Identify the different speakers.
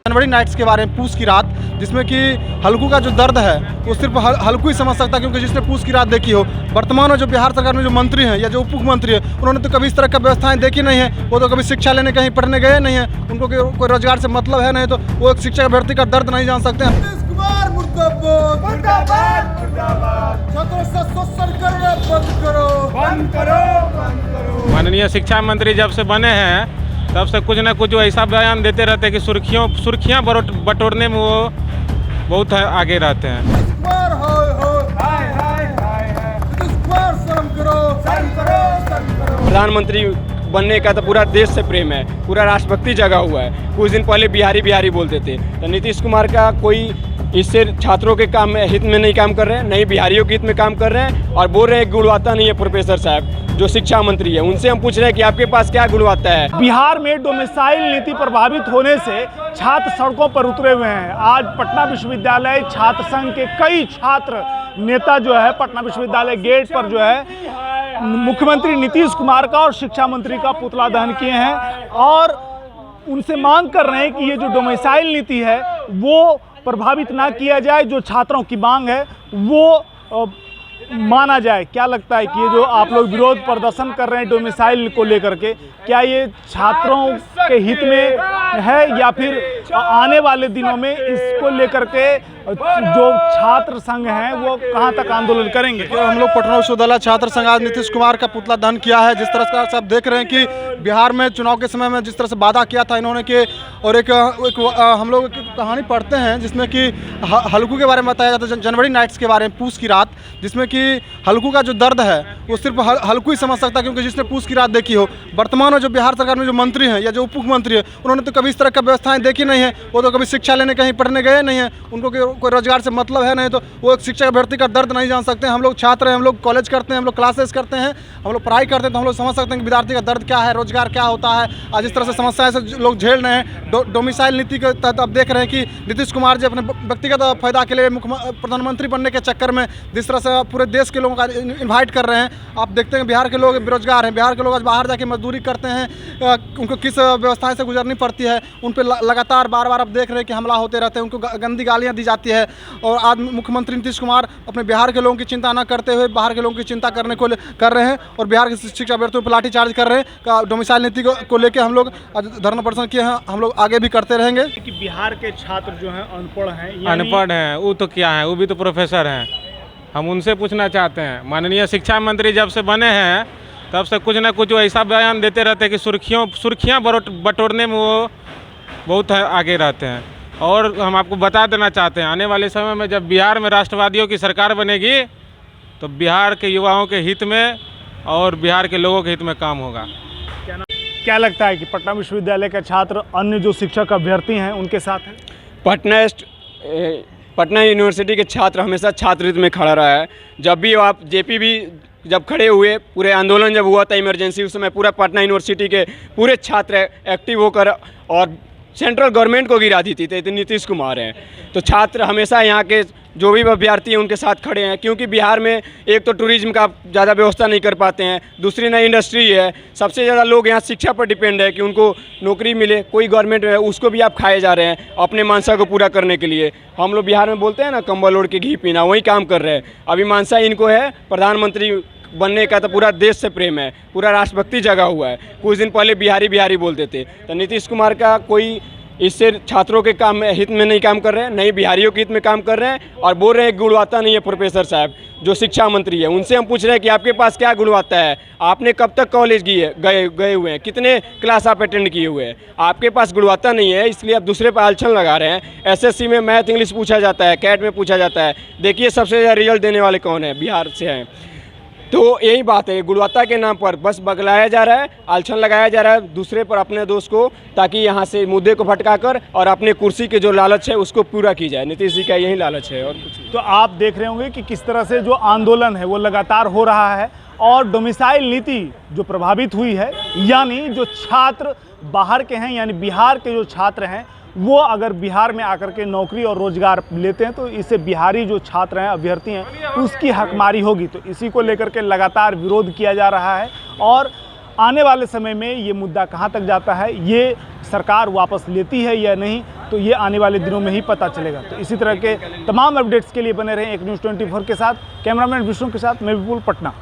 Speaker 1: जनवरी nights के बारे में, पूस की रात, जिसमें कि हल्कू का जो दर्द है वो सिर्फ हल्कू ही समझ सकता है, क्योंकि जिसने पूस की रात देखी हो। वर्तमान में जो बिहार सरकार में जो मंत्री हैं या जो उप मुख्यमंत्री है, उन्होंने तो कभी इस तरह की व्यवस्थाएं देखी नहीं है। वो तो कभी शिक्षा लेने कहीं पढ़ने गए नहीं है, उनको कोई रोजगार से मतलब है नहीं, तो वो एक शिक्षा भर्ती का दर्द नहीं जान सकते हैं।
Speaker 2: माननीय शिक्षा मंत्री जब से बने हैं तब से कुछ न कुछ ऐसा बयान देते रहते हैं कि सुर्खियां बटोरने में वो बहुत आगे रहते हैं।
Speaker 3: प्रधानमंत्री बनने का तो पूरा देश से प्रेम है, पूरा राष्ट्रभक्ति जगा हुआ है। कुछ दिन पहले बिहारी बोलते थे, तो नीतीश कुमार का कोई इससे छात्रों के काम में हित में नहीं काम कर रहे हैं, नहीं बिहारियों के हित में काम कर रहे हैं, और बोल रहे हैं गुणवत्ता नहीं है। प्रोफेसर साहब जो शिक्षा मंत्री है, उनसे हम पूछ रहे हैं कि आपके पास क्या गुणवत्ता है।
Speaker 4: बिहार में डोमिसाइल नीति प्रभावित होने से छात्र सड़कों पर उतरे हुए हैं। आज पटना विश्वविद्यालय छात्र संघ के कई छात्र नेता जो है पटना विश्वविद्यालय गेट पर जो है मुख्यमंत्री नीतीश कुमार का और शिक्षा मंत्री का पुतला दहन किए हैं, और उनसे मांग कर रहे हैं कि ये जो डोमिसाइल नीति है वो प्रभावित ना किया जाए, जो छात्रों की मांग है वो माना जाए। क्या लगता है कि ये जो आप लोग विरोध प्रदर्शन कर रहे हैं डोमिसाइल को लेकर के, क्या ये छात्रों के हित में है, या फिर आने वाले दिनों में इसको लेकर के जो छात्र संघ हैं वो कहां तक आंदोलन करेंगे?
Speaker 1: हम लोग पटना विश्वविद्यालय छात्र संघ आज नीतीश कुमार का पुतला दहन किया है। जिस तरह से आप देख रहे हैं कि बिहार में चुनाव के समय में जिस तरह से वादा किया था इन्होंने कि, और एक हम लोग एक कहानी पढ़ते हैं जिसमें कि हल्कू के बारे में बताया जाता है, जनवरी नाइट्स के बारे में, पूस की रात, जिसमें कि हल्कू का जो दर्द है वो सिर्फ हल्कू ही समझ सकता है, क्योंकि जिसने पूस की रात देखी हो। वर्तमान में जो बिहार सरकार में जो मंत्री हैं या जो उप मुख्यमंत्री है, उन्होंने तो कभी इस तरह की व्यवस्थाएं देखी नहीं है। वो तो कभी शिक्षा लेने कहीं पढ़ने गए नहीं है, उनको कोई रोजगार से मतलब है नहीं, तो वो एक शिक्षा भर्ती का दर्द नहीं जान सकते हैं। हम लोग छात्र हैं, हम लोग कॉलेज करते हैं, हम लोग क्लासेस करते हैं, हम लोग पढ़ाई करते हैं, तो हम लोग समझ सकते हैं कि विद्यार्थी का दर्द क्या है, रोजगार क्या होता है। आज इस तरह से समस्याएं से लोग झेल रहे हैं। डोमिसाइल नीति के तहत अब देख रहे हैं कि नीतीश कुमार जी अपने व्यक्तिगत फायदा के लिए प्रधानमंत्री बनने के चक्कर में जिस तरह से पूरे देश के लोगों का इन्वाइट कर रहे हैं। आप देखते हैं बिहार के लोग बेरोजगार हैं, बिहार के लोग आज बाहर जाके मजदूरी करते हैं, उनको किस व्यवस्थाएं से गुजरनी पड़ती है, उन पर लगातार बार अब देख रहे हैं कि हमला होते रहते हैं, उनको गंदी गालियाँ दी जाती है। और आज मुख्यमंत्री नीतीश कुमार अपने बिहार के लोगों की चिंता न करते हुए बाहर के लोगों की चिंता करने को कर रहे हैं, और बिहार की शिक्षा अभ्यर्थियों पर लाठीचार्ज कर रहे हैं। डोमिसाइल नीति को लेकर हम लोग धरना प्रदर्शन किए हैं, हम लोग आगे भी करते रहेंगे।
Speaker 4: कि बिहार के छात्र जो हैं अनपढ़
Speaker 2: हैं, वो तो क्या है, वो भी तो प्रोफेसर हैं। हम उनसे पूछना चाहते हैं, माननीय शिक्षा मंत्री जब से बने हैं तब से कुछ न कुछ ऐसा बयान देते रहते हैं कि सुर्खियां बटोरने में वो बहुत आगे रहते हैं। और हम आपको बता देना चाहते हैं, आने वाले समय में जब बिहार में राष्ट्रवादियों की सरकार बनेगी तो बिहार के युवाओं के हित में और बिहार के लोगों के हित में काम होगा।
Speaker 4: क्या लगता है कि पटना विश्वविद्यालय के छात्र अन्य जो शिक्षक अभ्यर्थी हैं उनके साथ हैं?
Speaker 3: पटना यूनिवर्सिटी के छात्र हमेशा छात्र हित में खड़ा रहा है। जब भी आप जेपी भी जब खड़े हुए, पूरे आंदोलन जब हुआ था इमरजेंसी, उस समय पूरा पटना यूनिवर्सिटी के पूरे छात्र एक्टिव होकर और सेंट्रल गवर्नमेंट को गिरा दी थी, तो नीतीश कुमार हैं। तो छात्र हमेशा यहाँ के जो भी अभ्यर्थी हैं उनके साथ खड़े हैं, क्योंकि बिहार में एक तो टूरिज्म का ज़्यादा व्यवस्था नहीं कर पाते हैं, दूसरी नई इंडस्ट्री है, सबसे ज़्यादा लोग यहाँ शिक्षा पर डिपेंड है कि उनको नौकरी मिले। कोई गवर्नमेंट है उसको भी आप खाए जा रहे हैं अपने मानसा को पूरा करने के लिए। हम लोग बिहार में बोलते हैं ना, कंबल ओढ़ के घी पीना, वही काम कर रहे हैं। अभी मानसा इनको है, प्रधानमंत्री बनने का तो पूरा देश से प्रेम है, पूरा राष्ट्रभक्ति जगा हुआ है। कुछ दिन पहले बिहारी बोलते थे, तो नीतीश कुमार का कोई इससे छात्रों के काम में हित में नहीं काम कर रहे हैं, नहीं बिहारियों के हित में काम कर रहे हैं, और बोल रहे हैं गुणवत्ता नहीं है। प्रोफेसर साहब जो शिक्षा मंत्री है, उनसे हम पूछ रहे हैं कि आपके पास क्या गुणवत्ता है, आपने कब तक कॉलेज गए हुए हैं, कितने क्लास आप अटेंड किए हुए हैं, आपके पास गुणवत्ता नहीं है, इसलिए आप दूसरे पर आलचन लगा रहे हैं। एसएससी में मैथ इंग्लिश पूछा जाता है, कैट में पूछा जाता है, देखिए सबसे ज़्यादा रिजल्ट देने वाले कौन है, बिहार से हैं। तो यही बात है, गुणवत्ता के नाम पर बस बगलाया जा रहा है, आलचन लगाया जा रहा है दूसरे पर, अपने दोस्त को, ताकि यहाँ से मुद्दे को भटकाकर और अपने कुर्सी के जो लालच है उसको पूरा की जाए। नीतीश जी का यही लालच है और कुछ नहीं।
Speaker 4: तो आप देख रहे होंगे कि किस तरह से जो आंदोलन है वो लगातार हो रहा है, और डोमिसाइल नीति जो प्रभावित हुई है, यानी जो छात्र बाहर के हैं, यानी बिहार के जो छात्र हैं, वो अगर बिहार में आकर के नौकरी और रोजगार लेते हैं तो इससे बिहारी जो छात्र हैं, अभ्यर्थी हैं, उसकी हकमारी होगी। तो इसी को लेकर के लगातार विरोध किया जा रहा है, और आने वाले समय में ये मुद्दा कहाँ तक जाता है, ये सरकार वापस लेती है या नहीं, तो ये आने वाले दिनों में ही पता चलेगा। तो इसी तरह के तमाम अपडेट्स के लिए बने रहें एक न्यूज़ 24 के साथ। कैमरामैन विष्णु के साथ मैं विपुल, पटना।